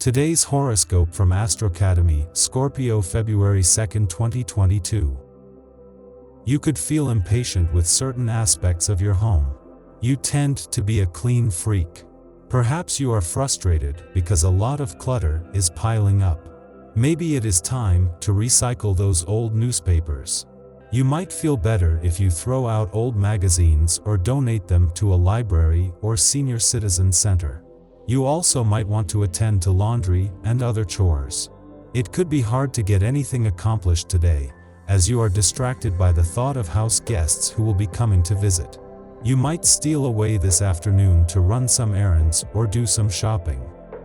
Today's horoscope from Astrocademy, Scorpio February 2, 2022. You could feel impatient with certain aspects of your home. You tend to be a clean freak. Perhaps you are frustrated because a lot of clutter is piling up. Maybe it is time to recycle those old newspapers. You might feel better if you throw out old magazines or donate them to a library or senior citizen center. You also might want to attend to laundry and other chores. It could be hard to get anything accomplished today, as you are distracted by the thought of house guests who will be coming to visit. You might steal away this afternoon to run some errands or do some shopping.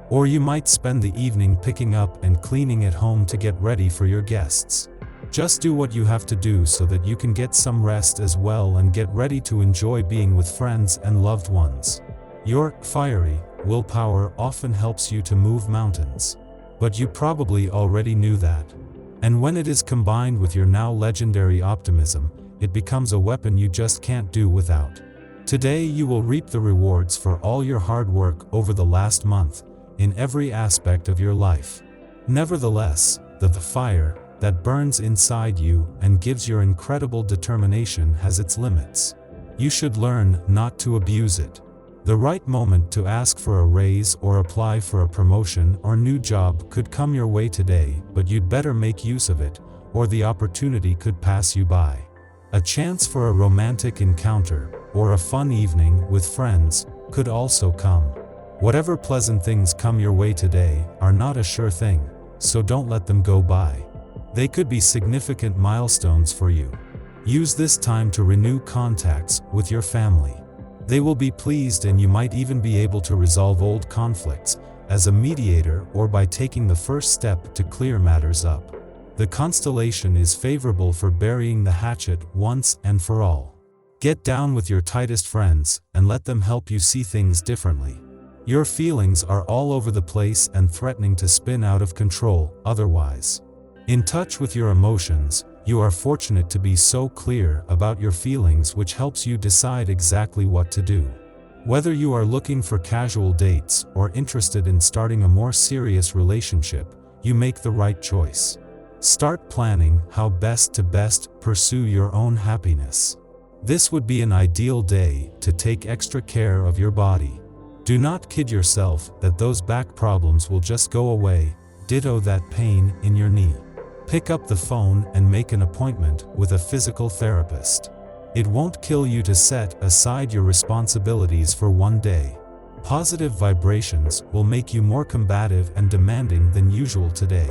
Or you might spend the evening picking up and cleaning at home to get ready for your guests. Just do what you have to do so that you can get some rest as well and get ready to enjoy being with friends and loved ones. Your fiery willpower often helps you to move mountains. But you probably already knew that. And when it is combined with your now legendary optimism, it becomes a weapon you just can't do without. Today you will reap the rewards for all your hard work over the last month, in every aspect of your life. Nevertheless, the fire that burns inside you and gives your incredible determination has its limits. You should learn not to abuse it. The right moment to ask for a raise or apply for a promotion or new job could come your way today, but you'd better make use of it, or the opportunity could pass you by. A chance for a romantic encounter, or a fun evening with friends, could also come. Whatever pleasant things come your way today are not a sure thing, so don't let them go by. They could be significant milestones for you. Use this time to renew contacts with your family. They will be pleased, and you might even be able to resolve old conflicts as a mediator or by taking the first step to clear matters up. The constellation is favorable for burying the hatchet once and for all. Get down with your tightest friends and let them help you see things differently. Your feelings are all over the place and threatening to spin out of control otherwise. In touch with your emotions, you are fortunate to be so clear about your feelings, which helps you decide exactly what to do. Whether you are looking for casual dates or interested in starting a more serious relationship, you make the right choice. Start planning how best to pursue your own happiness. This would be an ideal day to take extra care of your body. Do not kid yourself that those back problems will just go away, ditto that pain in your knee. Pick up the phone and make an appointment with a physical therapist. It won't kill you to set aside your responsibilities for one day. Positive vibrations will make you more combative and demanding than usual today.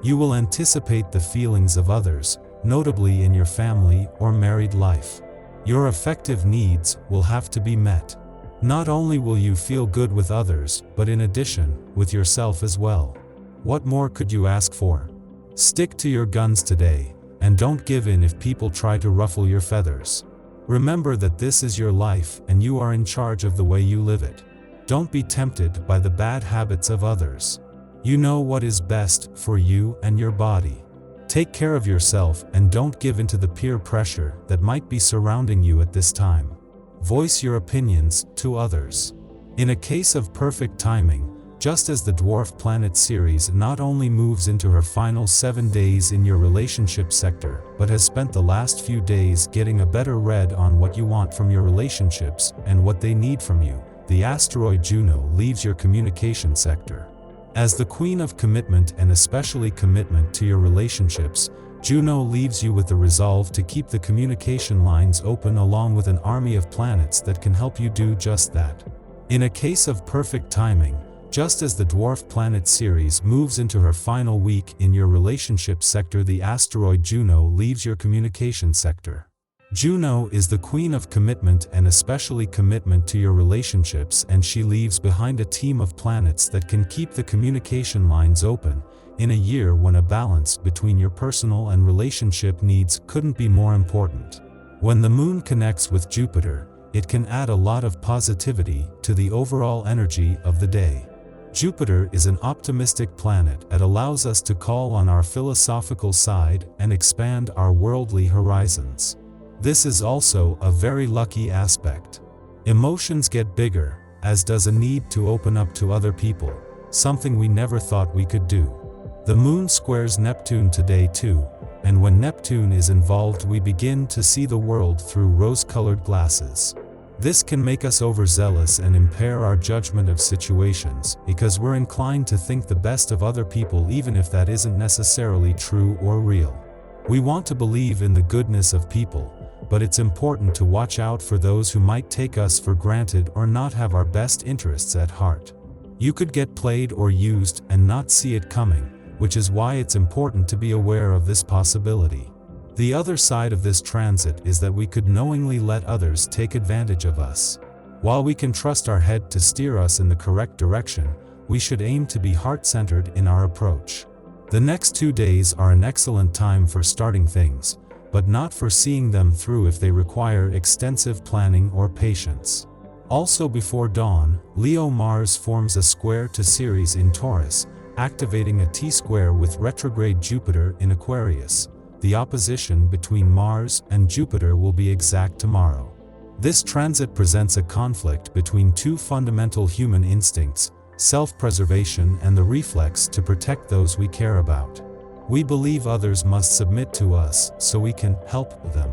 You will anticipate the feelings of others, notably in your family or married life. Your affective needs will have to be met. Not only will you feel good with others, but in addition, with yourself as well. What more could you ask for? Stick to your guns today, and don't give in if people try to ruffle your feathers. Remember that this is your life and you are in charge of the way you live it. Don't be tempted by the bad habits of others. You know what is best for you and your body. Take care of yourself and don't give in to the peer pressure that might be surrounding you at this time. Voice your opinions to others. In a case of perfect timing, just as the dwarf planet Ceres not only moves into her final 7 days in your relationship sector, but has spent the last few days getting a better read on what you want from your relationships and what they need from you, the asteroid Juno leaves your communication sector. As the queen of commitment, and especially commitment to your relationships, Juno leaves you with the resolve to keep the communication lines open, along with an army of planets that can help you do just that. In a case of perfect timing, just as the dwarf planet Ceres moves into her final week in your relationship sector, the asteroid Juno leaves your communication sector. Juno is the queen of commitment, and especially commitment to your relationships, and she leaves behind a team of planets that can keep the communication lines open, in a year when a balance between your personal and relationship needs couldn't be more important. When the moon connects with Jupiter, it can add a lot of positivity to the overall energy of the day. Jupiter is an optimistic planet that allows us to call on our philosophical side and expand our worldly horizons. This is also a very lucky aspect. Emotions get bigger, as does a need to open up to other people. something we never thought we could do. The moon squares Neptune today too, and when Neptune is involved we begin to see the world through rose-colored glasses. This can make us overzealous and impair our judgment of situations, because we're inclined to think the best of other people even if that isn't necessarily true or real. We want to believe in the goodness of people, but it's important to watch out for those who might take us for granted or not have our best interests at heart. You could get played or used and not see it coming, which is why it's important to be aware of this possibility. The other side of this transit is that we could knowingly let others take advantage of us. While we can trust our head to steer us in the correct direction, we should aim to be heart-centered in our approach. The next 2 days are an excellent time for starting things, but not for seeing them through if they require extensive planning or patience. Also before dawn, Leo Mars forms a square to Ceres in Taurus, activating a T-square with retrograde Jupiter in Aquarius. The opposition between Mars and Jupiter will be exact tomorrow. This transit presents a conflict between two fundamental human instincts, self-preservation and the reflex to protect those we care about. We believe others must submit to us so we can help them.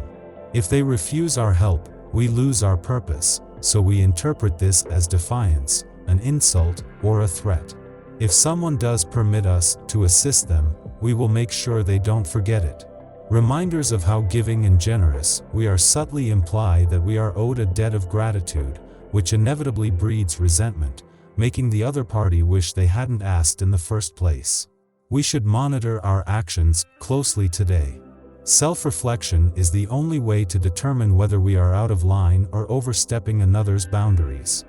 If they refuse our help, we lose our purpose, so we interpret this as defiance, an insult, or a threat. If someone does permit us to assist them, we will make sure they don't forget it. Reminders of how giving and generous we are subtly imply that we are owed a debt of gratitude, which inevitably breeds resentment, making the other party wish they hadn't asked in the first place. We should monitor our actions closely today. Self-reflection is the only way to determine whether we are out of line or overstepping another's boundaries.